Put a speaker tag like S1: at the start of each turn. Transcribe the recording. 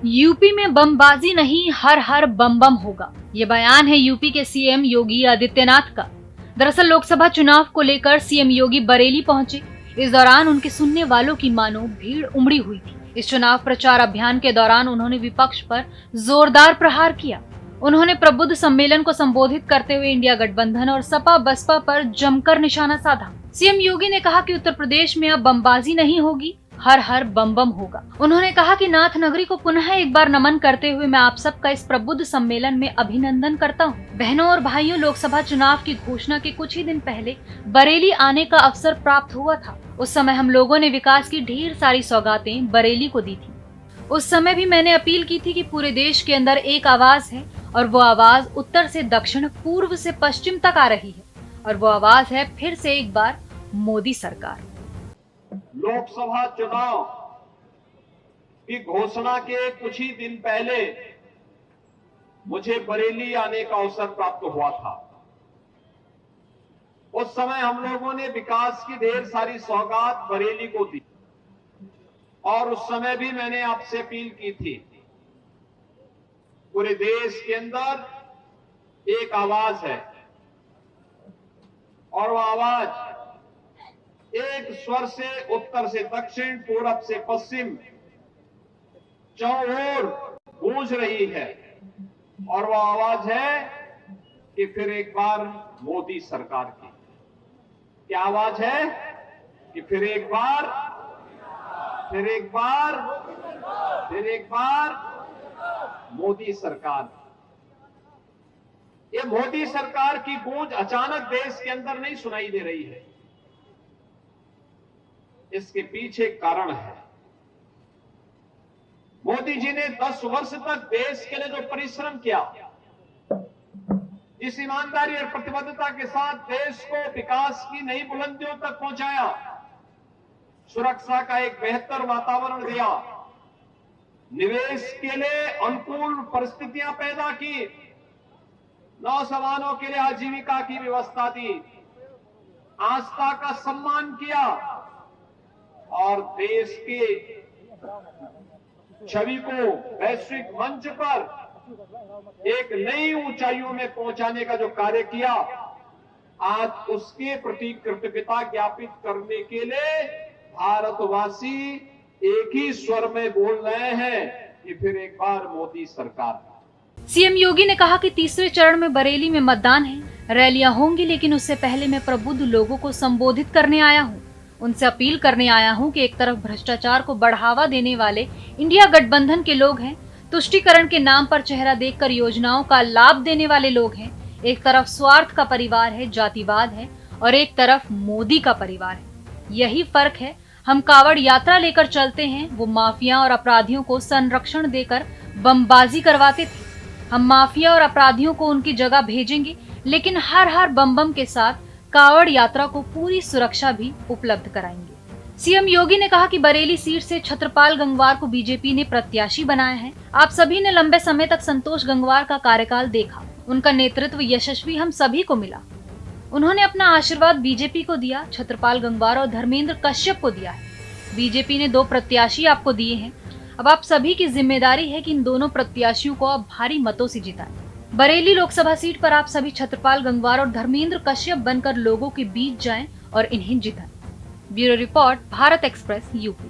S1: UP में बमबाजी नहीं, हर हर बम बम होगा। ये बयान है यूपी के सीएम योगी आदित्यनाथ का। दरअसल लोकसभा चुनाव को लेकर सीएम योगी बरेली पहुंचे। इस दौरान उनके सुनने वालों की मानो भीड़ उमड़ी हुई थी। इस चुनाव प्रचार अभियान के दौरान उन्होंने विपक्ष पर जोरदार प्रहार किया। उन्होंने प्रबुद्ध सम्मेलन को संबोधित करते हुए इंडिया गठबंधन और सपा बसपा पर जमकर निशाना साधा। सीएम योगी ने कहा कि उत्तर प्रदेश में अब बमबाजी नहीं होगी, हर हर बम बम होगा। उन्होंने कहा कि नाथ नगरी को पुनः एक बार नमन करते हुए मैं आप सबका इस प्रबुद्ध सम्मेलन में अभिनंदन करता हूं। बहनों और भाइयों, लोकसभा चुनाव की घोषणा के कुछ ही दिन पहले बरेली आने का अवसर प्राप्त हुआ था। उस समय हम लोगों ने विकास की ढेर सारी सौगातें बरेली को दी थी। उस समय भी मैंने अपील की थी कि पूरे देश के अंदर एक आवाज है और वो आवाज उत्तर से दक्षिण, पूर्व से पश्चिम तक आ रही है और वो आवाज है फिर से एक बार मोदी सरकार।
S2: लोकसभा चुनाव की घोषणा के कुछ ही दिन पहले मुझे बरेली आने का अवसर प्राप्त हुआ था। उस समय हम लोगों ने विकास की ढेर सारी सौगात बरेली को दी और उस समय भी मैंने आपसे अपील की थी, पूरे देश के अंदर एक आवाज है और वो आवाज एक स्वर से उत्तर से दक्षिण, पूरब से पश्चिम चौओर गूंज रही है और वो आवाज है कि फिर एक बार मोदी सरकार की। क्या आवाज है कि फिर एक बार मोदी सरकार। ये मोदी सरकार की गूंज अचानक देश के अंदर नहीं सुनाई दे रही है। इसके पीछे कारण है, मोदी जी ने 10 वर्ष तक देश के लिए जो परिश्रम किया, इस ईमानदारी और प्रतिबद्धता के साथ देश को विकास की नई बुलंदियों तक पहुंचाया, सुरक्षा का एक बेहतर वातावरण दिया, निवेश के लिए अनुकूल परिस्थितियां पैदा की, नौजवानों के लिए आजीविका की व्यवस्था दी, आस्था का सम्मान किया और देश की छवि को वैश्विक मंच पर एक नई ऊंचाइयों में पहुंचाने का जो कार्य किया, आज उसके प्रति कृतज्ञता ज्ञापित करने के लिए भारतवासी एक ही स्वर में बोल रहे हैं कि फिर एक बार मोदी सरकार।
S1: सीएम योगी ने कहा कि तीसरे चरण में बरेली में मतदान है, रैलियां होंगी, लेकिन उससे पहले मैं प्रबुद्ध लोगों को संबोधित करने आया हूं। उनसे अपील करने आया हूं कि एक तरफ भ्रष्टाचार को बढ़ावा देने वाले इंडिया गठबंधन के लोग हैं, तुष्टीकरण के नाम पर चेहरा देखकर योजनाओं का लाभ देने वाले लोग हैं, एक तरफ स्वार्थ का परिवार है, जातिवाद है और एक तरफ मोदी का परिवार है। यही फर्क है। हम कावड़ यात्रा लेकर चलते हैं, वो माफिया और अपराधियों को संरक्षण देकर बमबाजी करवाते थे। हम माफिया और अपराधियों को उनकी जगह भेजेंगे, लेकिन हर हर बम बम के साथ कावड़ यात्रा को पूरी सुरक्षा भी उपलब्ध कराएंगे। सीएम योगी ने कहा कि बरेली सीट से छत्रपाल गंगवार को बीजेपी ने प्रत्याशी बनाया है। आप सभी ने लंबे समय तक संतोष गंगवार का कार्यकाल देखा, उनका नेतृत्व यशस्वी हम सभी को मिला। उन्होंने अपना आशीर्वाद बीजेपी को दिया, छत्रपाल गंगवार और धर्मेंद्र कश्यप को दिया है। बीजेपी ने 2 प्रत्याशी आपको दिए हैं। अब आप सभी की जिम्मेदारी है कि इन दोनों प्रत्याशियों को आप भारी मतों से जिताएं। बरेली लोकसभा सीट पर आप सभी छत्रपाल गंगवार और धर्मेंद्र कश्यप बनकर लोगों के बीच जाएं और इन्हें जिताएं। Bureau report, Bharat Express, UP.